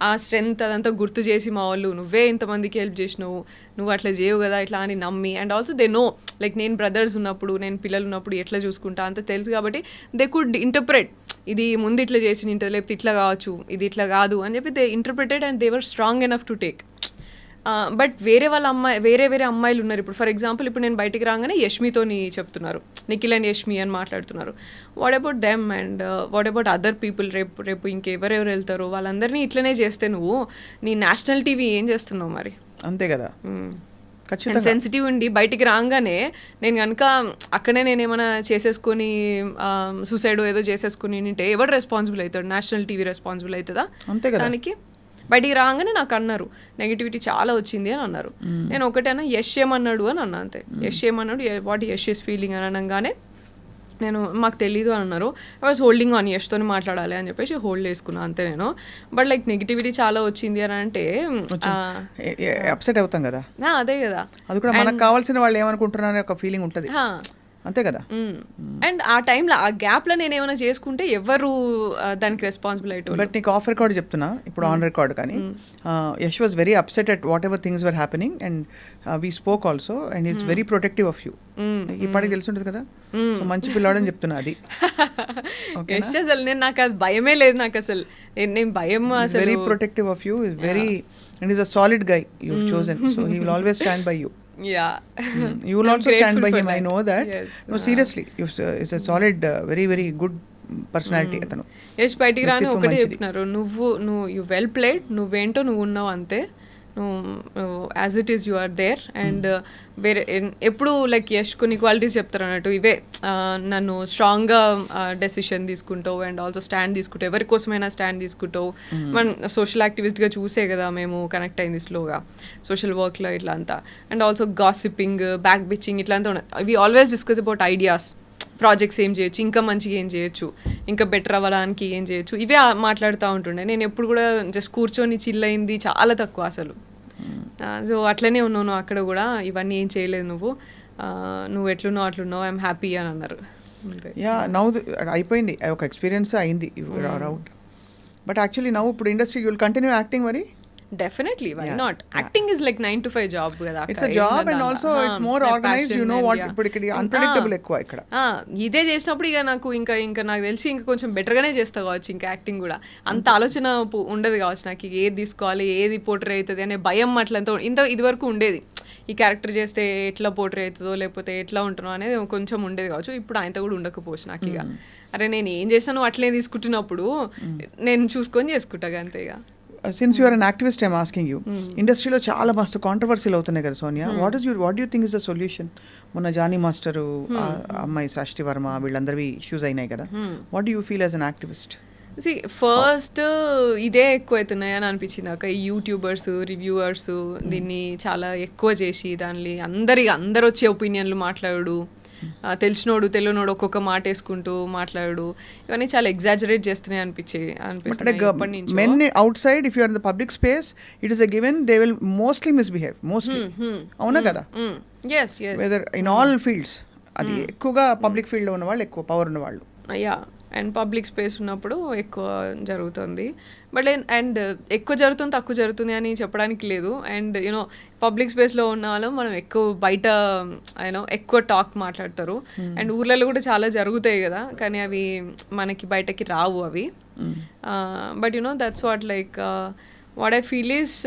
ఆ స్ట్రెంగ్త్ అదంతా గుర్తు చేసి మా వాళ్ళు నువ్వే ఇంతమందికి హెల్ప్ చేసినావు, నువ్వు అట్లా చేయవు కదా ఇట్లా అని నమ్మి, and also they know like నేను బ్రదర్స్ ఉన్నప్పుడు నేను పిల్లలు ఉన్నప్పుడు ఎట్లా చూసుకుంటా అంత తెలుసు కాబట్టి దే కుడ్ ఇంటర్ప్రెట్, ఇది ముందు ఇట్లా చేసి ఉంటుంది లేకపోతే ఇట్లా కావచ్చు ఇది ఇట్లా కాదు అని చెప్పి they interpreted and they were strong enough to take. But వేరే అమ్మాయిలు ఉన్నారు ఇప్పుడు, ఫర్ ఎగ్జాంపుల్ ఇప్పుడు నేను బయటికి రాగానే యష్మితోని చెప్తున్నారు, నిఖిల్ అండ్ యష్మి అని మాట్లాడుతున్నారు, what about them and what about other people, రేపు ఇంకెవరెవరు వెళ్తారో వాళ్ళందరినీ ఇట్లనే చేస్తే నువ్వు నీ నేషనల్ టీవీ ఏం చేస్తున్నావు మరి? అంతే కదా. సెన్సిటివ్ ఉండి బయటికి రాగానే నేను కనుక అక్కడే నేను ఏమైనా చేసేసుకొని సూసైడ్ ఏదో చేసేసుకుని ఉంటే ఎవరు రెస్పాన్సిబుల్ అవుతాడు? నేషనల్ టీవీ రెస్పాన్సిబుల్ అవుతుందా దానికి? బయటికి రాగానే నాకు అన్నారు నెగిటివిటీ చాలా వచ్చింది అని అన్నారు. నేను ఒకటేనా యష్ ఏమన్నాడు అని అన్నా, అంతే. యష్ ఏమన్నాడు, వాట్ యష్ ఇస్ ఫీలింగ్ అని అనగానే నేను మాకు తెలీదు అని అన్నారు. ఐ వాజ్ హోల్డింగ్ ఆన్ యష్తో మాట్లాడాలి అని చెప్పేసి హోల్డ్ చేసుకున్నాను అంతే నేను. బట్ లైక్ నెగిటివిటీ చాలా వచ్చింది అని అంటే అప్సెట్ అవుతాం కదా. అదే కదా, అది కూడా మనకు కావాల్సిన వాళ్ళు ఏమనుకుంటున్నారనే ఒక ఫీలింగ్ ఉంటుంది అంతే కదా. అండ్ ఆ టైంలో ఆ గ్యాప్లో నేను ఏమైనా చేసుకుంటే ఎవరు దానికి రెస్పాన్సిబుల్ అయ్యేటోళ్ళు. బట్ నీకు ఆఫ్ రికార్డ్ చెప్తున్నా ఇప్పుడు, ఆన్ రికార్డ్ కానీ Yash was very upset at what ever things were happening and we spoke also and is very protective of you. ఇప్పటికి తెలిసి ఉంటుంది కదా, సో మంచి పిల్లాడని చెప్తున్నా. అది అసలు నేను నాకు అది భయమే లేదు, నాకు అసలు నేను భయం అసలు. Very protective of you, is very and is a solid guy you chosen, so he will always stand by you. Yeah, you will also stand by him. I know that. Yes. No, seriously, it's a solid, very very good personality atanu. Yes, బయటికి రాని ఒకటే చెప్తున్నారు, నువ్వు you well played, నువ్వేంటో నువ్వు ఉన్నావు అంతే, నువ్వు as it is you are there. And వేరే ఎప్పుడు లైక్ యష్ కొన్ని క్వాలిటీస్ చెప్తారు అన్నట్టు, ఇవే నన్ను స్ట్రాంగ్గా డెసిషన్ తీసుకుంటావు అండ్ ఆల్సో స్టాండ్ తీసుకుంటావు, ఎవరి కోసమైనా స్టాండ్ తీసుకుంటావు. మనం సోషల్ యాక్టివిస్ట్గా చూసే కదా మేము కనెక్ట్ అయింది స్లోగా సోషల్ వర్క్లో ఇట్లా అంతా. And also gossiping, back bitching ఇట్లా అంతా ఉన్నాయి. We always discuss about ideas, projects ఏం చేయొచ్చు, ఇంకా మంచిగా ఏం చేయొచ్చు, ఇంకా బెటర్ అవ్వడానికి ఏం చేయొచ్చు, ఇవే మాట్లాడుతూ ఉంటుండే. నేను ఎప్పుడు కూడా జస్ట్ కూర్చొని చిల్ అయింది చాలా తక్కువ అసలు. సో అట్లనే ఉన్నాను అక్కడ కూడా, ఇవన్నీ ఏం చేయలేదు నువ్వు ఎట్లున్నావు అట్లున్నావు, ఐఎమ్ హ్యాపీ అని అన్నారు. యా, నౌ అయిపోయింది ఒక ఎక్స్పీరియన్స్ అయింది అవుట్. బట్ యాక్చువల్లీ నౌ ఇప్పుడు ఇండస్ట్రీ విల్ కంటిన్యూ యాక్టింగ్ మరి. Definitely, why not? Acting is like 9 to 5 job కదా. It's a job and also it's more organized, you know what, ఇప్పుడు ఇక్కడ unpredictable ఎక్కువ ఇక్కడ. ఇదే చేసినప్పుడు ఇక నాకు ఇంకా నాకు తెలిసి ఇంకా కొంచెం బెటర్గానే చేస్తా కావచ్చు ఇంకా యాక్టింగ్ కూడా. అంత ఆలోచన ఉండదు కావచ్చు నాకు, ఏది తీసుకోవాలి ఏది పోర్ట్రే అవుతుంది అనే భయం అట్లంతా ఇది వరకు ఉండేది. ఈ క్యారెక్టర్ చేస్తే ఎట్లా పోర్ట్రే అవుతుందో లేకపోతే ఎట్లా ఉంటుందో అనేది కొంచెం ఉండేది కావచ్చు. ఇప్పుడు ఆయనతో కూడా ఉండకపోవచ్చు నాకు. ఇక అరే నేను ఏం చేశాను అట్లే తీసుకుంటున్నప్పుడు నేను చూసుకొని చేసుకుంటా అంతే. ఇక since you're an activist I'm asking you, ఇండస్ట్రీలో చాలా మస్తు కాంట్రవర్సీలు అవుతున్నాయి కదా Sonia, what you think is the solution? మొన్న జానీ మాస్టరు అమ్మాయి సృష్టి వర్మ వీళ్ళందరివి ఇష్యూస్ అయినాయి కదా, what do you feel as an activist? First ఇదే ఎక్కువ అవుతున్నాయి అని అనిపించింది నాకు. ఈ యూట్యూబర్స్ రివ్యూవర్స్ దీన్ని చాలా ఎక్కువ చేసి దాన్ని అందరు వచ్చే ఒపీనియన్లు మాట్లాడు, తెలిసినోడు తెలియనోడు ఒక్కొక్క మాట వేసుకుంటూ మాట్లాడు, ఇవన్నీ చాలా ఎగ్జాజరేట్ చేస్తున్నాయి అనిపించింది. Men outside if you are in the public space it is a given they will mostly misbehave mostly, అవునా కదా? వెదర్ ఇన్ ఆల్ ఫీల్డ్స్, అది ఎక్కువగా పబ్లిక్ ఫీల్డ్లో ఉన్న వాళ్ళు, ఎక్కువ పవర్ ఉన్న వాళ్ళు. యా, అండ్ పబ్లిక్ స్పేస్ ఉన్నప్పుడు ఎక్కువ జరుగుతుంది. బట్ అండ్ ఎక్కువ జరుగుతుంది తక్కువ జరుగుతుంది అని చెప్పడానికి లేదు. అండ్ యూనో పబ్లిక్ స్పేస్లో ఉన్న వాళ్ళు మనం ఎక్కువ బయట ఎక్కువ టాక్ మాట్లాడతారు. అండ్ ఊర్లలో కూడా చాలా జరుగుతాయి కదా, కానీ అవి మనకి బయటకి రావు అవి. But that's what what I feel is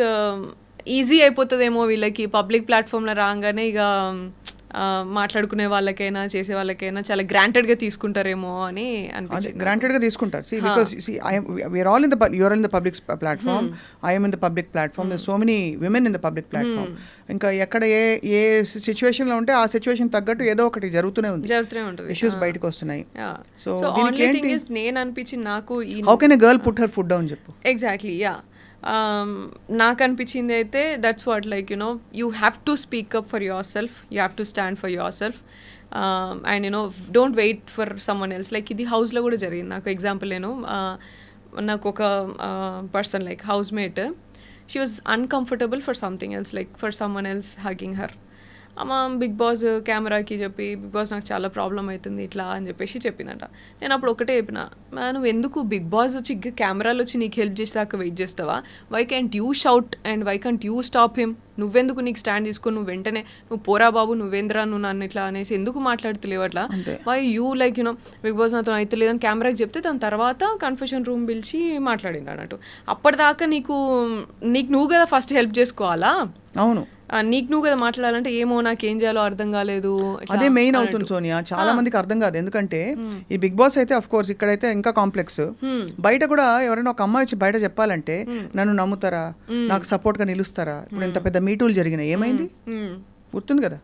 easy అయిపోతుందేమో వీళ్ళకి పబ్లిక్ ప్లాట్ఫామ్లో రాగానే. ఇక మాట్లాడుకునే వాళ్ళకైనా చేసే వాళ్ళకైనా చాలా గ్రాంటెడ్గా తీసుకుంటారేమో అని అనిపించింది. గ్రాంటెడ్గా తీసుకుంటారు. See, because we're all in the you're in the public platform, I am in the public platform, there's so many women in the public platform. ఇంకా ఎక్కడ ఏ సిచ్యువేషన్లో ఉంటే ఆ సిచ్యువేషన్ తగ్గట్టు ఏదో ఒకటి జరుగుతూనే ఉంటుంది, ఇష్యూస్ బయటకు వస్తున్నాయి. సో ఓన్లీ థింగ్ ఇస్ నేను అనిపించింది నాకు, how can a girl put her foot down చెప్పు. Exactly, yeah. నాకు అనిపించింది అయితే that's what you have to speak up for your self, you have to stand for your self, and don't wait for someone else. ఇది హౌస్లో కూడా జరిగింది నాకు. Example నాకు ఒక person housemate, she was uncomfortable for something else, for someone else hugging her. అమ్మ big boss కెమెరాకి చెప్పి, బిగ్ బాస్ నాకు చాలా ప్రాబ్లం అవుతుంది ఇట్లా అని చెప్పేసి చెప్పిందంట. నేను అప్పుడు ఒకటే చెప్పిన, నువ్వు ఎందుకు బిగ్ బాస్ వచ్చి కెమెరాలో వచ్చి నీకు హెల్ప్ చేసేదాకా వెయిట్ చేస్తావా? Why can't you shout and why can't you stop him? నువ్వెందుకు నీకు స్టాండ్ తీసుకొని నువ్వు వెంటనే నువ్వు పోరా బాబు నువ్వేంద్రా నువ్వు నన్ను ఇట్లా అనేసి ఎందుకు మాట్లాడుతలేవు అట్లా? వై యూ బిగ్ బాస్ నాతో అయితే లేదని కెమెరాకి చెప్తే దాని తర్వాత కన్ఫెషన్ రూమ్ పిలిచి మాట్లాడిండు అన్నట్టు. అప్పటిదాకా నీకు నువ్వు కదా ఫస్ట్ హెల్ప్ చేసుకోవాలా? అవును, నీకు నువ్వు కదా మాట్లాడాలంటే ఏమో నాకేం చేయాలో అర్థం కాలేదు, అదే మెయిన్ అవుతుంది సోనియా. చాలా మందికి అర్థం కాదు, ఎందుకంటే ఈ బిగ్ బాస్ అయితే అఫ్ కోర్స్ ఇక్కడైతే ఇంకా కాంప్లెక్స్. బయట కూడా ఎవరైనా ఒక అమ్మాయి వచ్చి బయట చెప్పాలంటే నన్ను నమ్ముతారా, నాకు సపోర్ట్ గా నిలుస్తారా? ఇప్పుడు ఇంత పెద్ద మీటూలు జరిగినాయి, ఏమైంది గుర్తుంది కదా?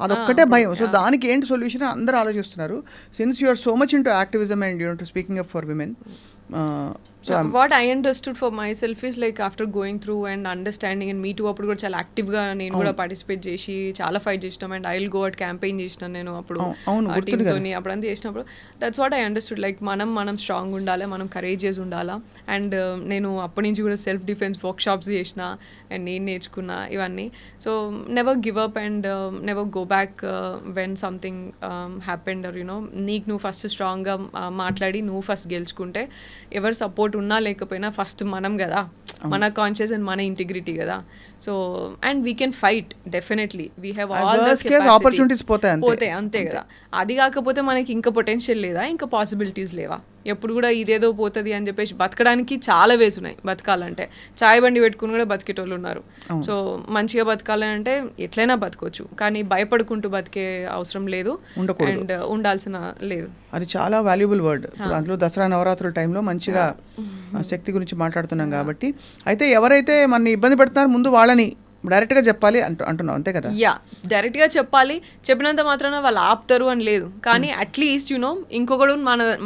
అదొక్కటే భయం. సో దానికి ఏంటి సొల్యూషన్ అందరూ ఆలోచిస్తున్నారు. Since you are so much into activism and you to speaking up for women. What I understood for myself is after going through and understanding and me too అప్పుడు కూడా చాలా యాక్టివ్గా నేను కూడా పార్టిసిపేట్ చేసి చాలా ఫైట్ చేసినాం. And I will go at campaign చేసినాను నేను అప్పుడు టీమ్తో అప్పుడు అంతా చేసినప్పుడు. దట్స్ వాట్ ఐ అండర్స్టూడ్ మనం స్ట్రాంగ్ ఉండాలి, మనం కరేజియస్ ఉండాలా. అండ్ నేను అప్పటి నుంచి కూడా సెల్ఫ్ డిఫెన్స్ వర్క్షాప్స్ చేసిన అండ్ నేను నేర్చుకున్నా ఇవన్నీ. So never give up and never go back when something happened or నీకు నువ్వు ఫస్ట్ స్ట్రాంగ్గా మాట్లాడి నువ్వు ఫస్ట్ గెలుచుకుంటే ఎవరు సపోర్ట్ ఉన్నా లేకపోయినా ఫస్ట్ మనం కదా, మన కాన్షియస్ అండ్ మన ఇంటిగ్రిటీ కదా. So and we can fight definitely, we have all the opportunities పోతాయి అంతే కదా. అది కాకపోతే మనకి ఇంకా పొటెన్షియల్ లేదా, ఇంకా పాసిబిలిటీస్ లేవా? ఎప్పుడు కూడా ఇదేదో పోతుంది అని చెప్పేసి బతకడానికి చాలా వేస్ ఉన్నాయి. బతకాలంటే చాయ్ బండి పెట్టుకుని కూడా బతికేటోళ్ళు ఉన్నారు. సో మంచిగా బతకాలంటే ఎట్లయినా బతకొచ్చు, కానీ భయపడుకుంటూ బతికే అవసరం లేదు అండ్ ఉండాల్సిన లేదు. అది చాలా వాల్యుబుల్ వర్డ్. అందులో దసరా నవరాత్రుల టైంలో మంచిగా శక్తి గురించి మాట్లాడుతున్నాం కాబట్టి. అయితే ఎవరైతే మన ఇబ్బంది పెడుతున్నారో ముందు వాళ్ళని డైరెక్ట్గా చెప్పాలి అంటున్నావు, అంతే కదా? యా, డైరెక్ట్గా చెప్పాలి. చెప్పినంత మాత్రాన వాళ్ళు ఆపుతారు అని లేదు, కానీ అట్లీస్ట్ ఇంకొకడు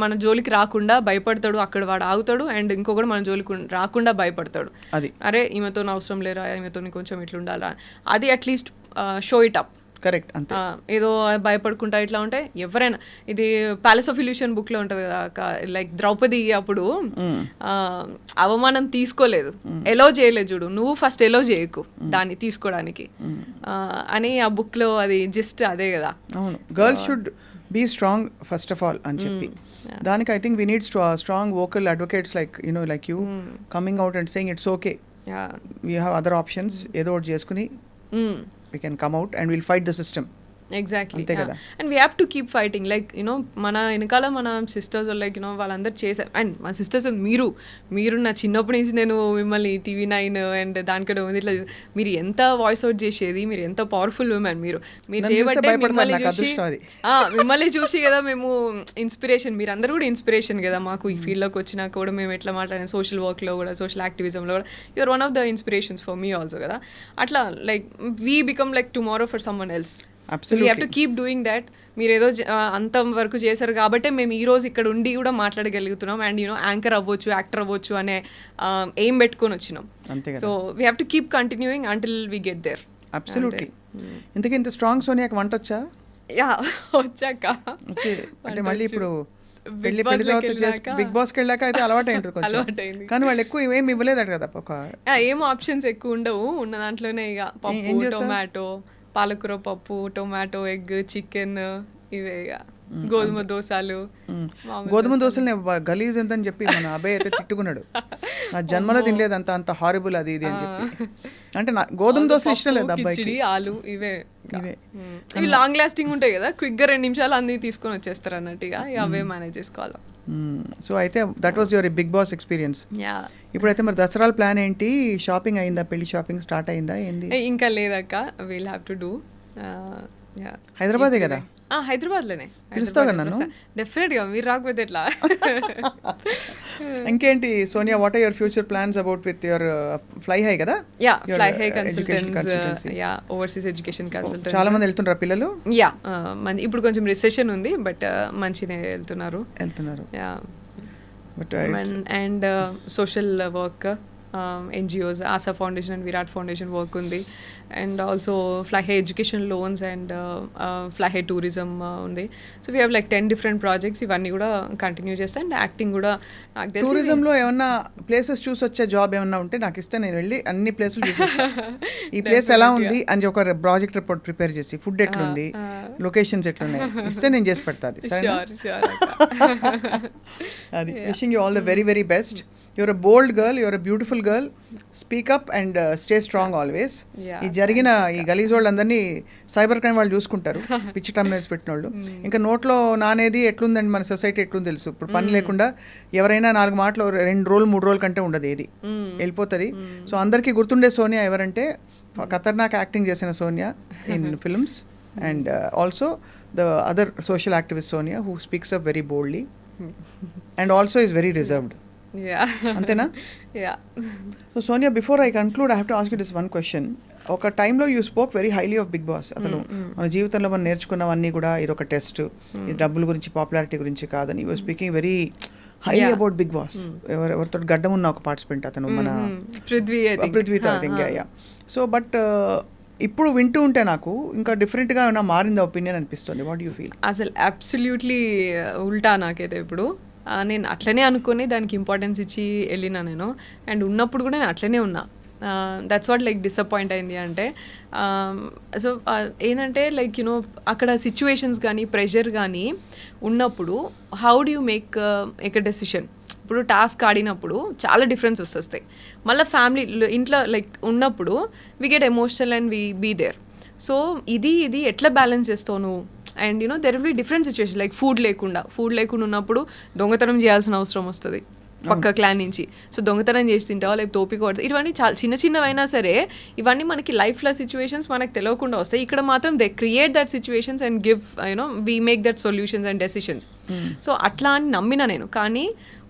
మన జోలికి రాకుండా భయపడతాడు, అక్కడ వాడు ఆగుతాడు. అండ్ ఇంకొకడు మన జోలికి రాకుండా భయపడతాడు. అది అరే ఈమెతో అవసరం లేరా, ఈమెతో కొంచెం ఇట్లుండాలా, అది at least show it up. Correct, అంతే. ఏదో భయపడుకుంటా ఇట్లా ఉంటే ఎవరైనా, ఇది ప్యాలెస్ ఆఫ్ ఇల్యూషన్ బుక్ లో ఉంటది కదా, ద్రౌపది అప్పుడు అవమానం తీసుకోలేదు, ఎలో చేయలేదు చూడు, నువ్వు ఫస్ట్ ఎలో చేయకు దాన్ని తీసుకోవడానికి అని ఆ బుక్ లో అది జస్ట్ అదే కదా. అవును, girls should be strong first of all అని చెప్పి. దానికి I think we need strong vocal advocates like you coming out and saying it's okay, we have other options, ఏదో ఒకటి చేసుకుని we can come out and we'll fight the system. Exactly అంతే కదా. And we have to keep fighting like you know మన వెనకాల మన sisters like you know వాళ్ళందరూ చేశారు. అండ్ మా సిస్టర్స్ మీరు నా చిన్నప్పటి నుంచి నేను మిమ్మల్ని TV9 అండ్ దానికంటే ఉంది ఇట్లా మీరు ఎంత వాయిస్ అవుట్ చేసేది, మీరు ఎంత పవర్ఫుల్ ఉమెన్ మీరు నన్ను చూస్తే చేయబట్టే భయపడతారు, నాకు అదృష్టం అది. మిమ్మల్ని చూసి కదా మేము ఇన్స్పిరేషన్, మీరు అందరూ కూడా ఇన్స్పిరేషన్ కదా మాకు ఈ ఫీల్డ్లోకి వచ్చినాక కూడా మేము ఎట్లా మాట్లాడిన సోషల్ వర్క్లో కూడా సోషల్ యాక్టివిజంలో కూడా you're one of the inspirations for me also కదా. అట్లా like we become like tomorrow for someone else. We have to keep doing that. మీరు ఏదో అంత వరకు చేశారు కాబట్టి మేము ఈ రోజు ఇక్కడ ఉండి కూడా మాట్లాడగలుగుతున్నాం అండ్ యూనో యాంకర్ అవ్వచ్చు, యాక్టర్ అవ్వచ్చు అనే ఎయిమ్ పెట్టుకొని వచ్చినాం. So we have to keep continuing until we get there. Absolutely. ఇంతకీ ఇంత స్ట్రాంగ్ సోనియాకి వంట వచ్చా? యా వచ్చాక అంటే మళ్ళీ ఇప్పుడు పెళ్లి తర్వాత బిగ్ బాస్కి వెళ్ళాక అయితే అలవాటు అలవాటైంది. కానీ వాళ్ళు ఎక్కువ ఏమి ఇవ్వలేదట కదా. ఏం ఆప్షన్స్ ఎక్కువ ఉండవు, ఉన్న దాంట్లోనే ఇక పప్పు, టొమాటో, పాలకూర పప్పు, టొమాటో, ఎగ్, చికెన్, ఇవే ఇక గోధుమ దోశలు. గోధుమ దోశలు గలీజ్ ఎంతని చెప్పి మన అబ్బాయి అయితే తిట్టుకున్నాడు. నా జన్మలో తినలేదు అంత హారిబుల్ అది ఇది అని చెప్పి. అంటే నా గోధుమ దోశ ఇష్టం లేదు అబ్బాయికి. ఆలు ఇవే ఇవి లాంగ్ లాస్టింగ్ ఉంటాయి కదా, క్విక్గా 2 నిమిషాలు అన్ని తీసుకొని వచ్చేస్తారు అన్నట్టుగా అవే మేనేజ్ చేసుకోవాలి. సో అయితే that was your Bigg Boss experience. ఇప్పుడైతే మరి దసరాల ప్లాన్ ఏంటి? షాపింగ్ అయిందా? పెళ్లి షాపింగ్ స్టార్ట్ అయిందా? ఏంది? ఇంకా లేదక్క, విల్ హ్యావ్ టు డూ. హైదరాబాదే కదా? హైదరాబాద్లోనే. పిలుస్తావు కదా నన్ను? డెఫినెట్గా, మీరు రాకపోతే ఎట్లా. ఇంకేంటి Sonia, what are your future plans about with your fly high కదా? Yeah, fly high consultants, yeah overseas education consultants. చాలా మంది వెళ్తుంటారు పిల్లలు? యా, ఇప్పుడు కొంచెం రిసెషన్ ఉంది బట్ మంచిగా వెళ్తున్నారు. Yeah, and social work, NGOs, Asha foundation and Virat foundation work ఉంది. And also fly high education loans and fly high tourism ఉంది. So we have like 10 different projects. ఇవన్నీ కూడా కంటిన్యూ చేస్తాను. అండ్ యాక్టింగ్ కూడా నాకు తెలిసి టూరిజంలో ఏమన్నా ప్లేసెస్ చూసి వచ్చే జాబ్ ఏమన్నా ఉంటే నాకు ఇస్తే నేను వెళ్ళి అన్ని ప్లేసులు చూసేస్తాను. ఈ ప్లేస్ ఎలా ఉంది అని ఒక ప్రాజెక్ట్ రిపోర్ట్ ప్రిపేర్ చేసి, ఫుడ్ ఎట్లుంది, లొకేషన్స్ ఎట్లున్నాయి ఇస్తే నేను చేసి పెడతాను. అది wishing you all the very very best. You're a bold girl, you're a beautiful girl. Speak up and stay strong always. ఈ జరిగిన ఈ గలీజ్ వాళ్ళందరినీ సైబర్ క్రైమ్ వాళ్ళు చూసుకుంటారు, పిచ్చి టమ్నైల్స్ పెట్టిన వాళ్ళు. ఇంకా నోట్లో నానేది ఎట్లుందండి మన సొసైటీ ఎట్లుంది తెలుసు. ఇప్పుడు పని లేకుండా ఎవరైనా 4 మాటలు 2 రోజులు 3 రోజుల కంటే ఉండదు, ఏది వెళ్ళిపోతుంది. సో అందరికీ గుర్తుండే సోనియా ఎవరంటే ఖతర్నాక్ యాక్టింగ్ చేసిన Sonia in films and also the other social activist Sonia who speaks up very boldly and also is very reserved. అంతేనా? So Sonia, before I conclude I have to ask you this one question. ఒక టైంలో you spoke very highly of big boss. అసలు మన జీవితంలో మనం నేర్చుకున్నవన్నీ కూడా ఇది ఒక టెస్ట్, ఇది డబ్బుల గురించి పాపులారిటీ గురించి కాదని. You speaking very highly about Bigg Boss. ఎవరితో గడ్డం ఉన్న ఒక పార్టిసిపెంట్ అతను, మన పృథ్వీతో. సో బట్ ఇప్పుడు వింటూ ఉంటే నాకు ఇంకా డిఫరెంట్గా ఏమైనా మారిందా ఒపీనియన్ అనిపిస్తుంది. What you feel? అసలు అబ్సల్యూట్లీ ఉల్టా నాకైతే. ఇప్పుడు నేను అట్లనే అనుకుని దానికి ఇంపార్టెన్స్ ఇచ్చి వెళ్ళినా నేను. అండ్ ఉన్నప్పుడు కూడా నేను అట్లనే ఉన్నా. దట్స్ వాట్ లైక్ డిసప్పాయింట్ అయింది అంటే. సో ఏంటంటే లైక్ యూనో అక్కడ సిచ్యువేషన్స్ కానీ ప్రెషర్ కానీ ఉన్నప్పుడు how do you make a decision. ఇప్పుడు టాస్క్ ఆడినప్పుడు చాలా డిఫరెన్సెస్ వస్తాయి. మళ్ళీ ఫ్యామిలీ ఇంట్లో లైక్ ఉన్నప్పుడు we get emotional and we be there. So ఇది ఎట్లా బ్యాలెన్స్ చేస్తావు నువ్వు? And you know there will be different situation like food లేకుండా ఉన్నప్పుడు దొంగతనం చేయాల్సిన అవసరం వస్తుంది పక్క క్లాన్ నుంచి. సో దొంగతనం చేసి తింటావా, లేకపోతే తోపిక పడుతుంది. ఇవన్నీ చాలా చిన్నవైనా సరే ఇవన్నీ మనకి లైఫ్లో సిచ్యువేషన్స్ మనకు తెలియకుండా వస్తాయి. ఇక్కడ మాత్రం they create that situations and give you know we make that solutions and decisions. So అట్లా అని నమ్మిన నేను. కానీ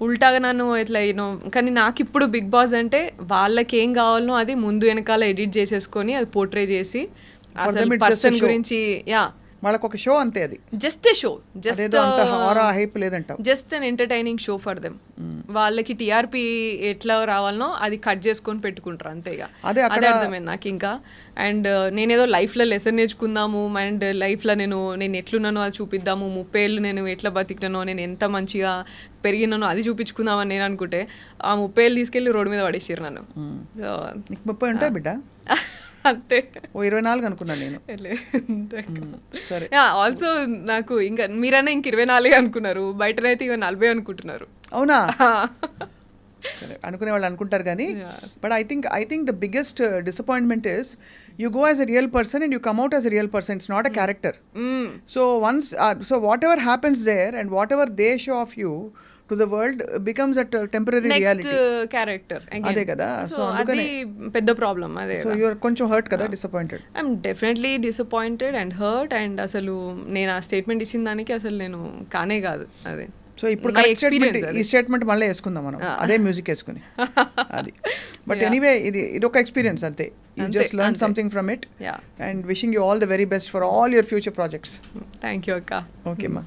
ఉల్టాగా నన్ను ఇట్లా యూనో, కానీ నాకు ఇప్పుడు బిగ్ బాస్ అంటే వాళ్ళకి ఏం కావాలనో అది ముందు వెనకాల ఎడిట్ చేసేసుకొని అది పోర్ట్రే చేసి అసలు పర్సన్ గురించి వాళ్ళకి ఒక షో అంతే, అది just a show, just an entertaining show for them. వాళ్ళకి టీఆర్పీ ఎట్లా రావాలనో అది కట్ చేసుకొని పెట్టుకుంటారు అంతేగా. అదే అర్థమైంది నాకు ఇంకా. అండ్ నేనేదో లైఫ్లో లెసన్ నేర్చుకుందాము అండ్ లైఫ్లో నేను ఎట్లున్నానో అది చూపిద్దాము, 30 ఏళ్ళు నేను ఎట్లా బతికినానో, నేను ఎంత మంచిగా పెరిగినానో అది చూపించుకుందామని నేను అనుకుంటే ఆ 30 ఏళ్ళు తీసుకెళ్ళి రోడ్డు మీద పడేసారు నన్ను. సో 30 ఉంటాయి బిడ్డ అంతే. 24 అనుకున్నాను నేను. సరే, ఆల్సో నాకు ఇంకా మీరైనా ఇంక 24 అనుకున్నారు, బయటనైతే ఇక 40 అనుకుంటున్నారు. అవునా? అనుకునే వాళ్ళు అనుకుంటారు కానీ but I think the biggest disappointment is you go as a real person and you come out as a real person. It's not a character. So once so whatever happens there and whatever they show of you to the world becomes a temporary reality. Character అదే కదా. So అది పెద్ద problem. అదే so you're కొంచెం hurt కదా, disappointed. I'm definitely disappointed and hurt. And అసలు నేను ఆ స్టేట్మెంట్ ఇచ్చిన దానికి అసలు నేను కానే కాదు అది. సో ఇప్పుడు ఈ స్టేట్మెంట్ మళ్ళీ వేసుకుందాం మనం అదే మ్యూజిక్ వేసుకుని అది. బట్ ఎనీవే ఇది ఒక ఎక్స్పీరియన్స్ అంతే. You just learn something from it and wishing you all the very best for all your future projects. Thank you అక్క. ఓకే అమ్మా.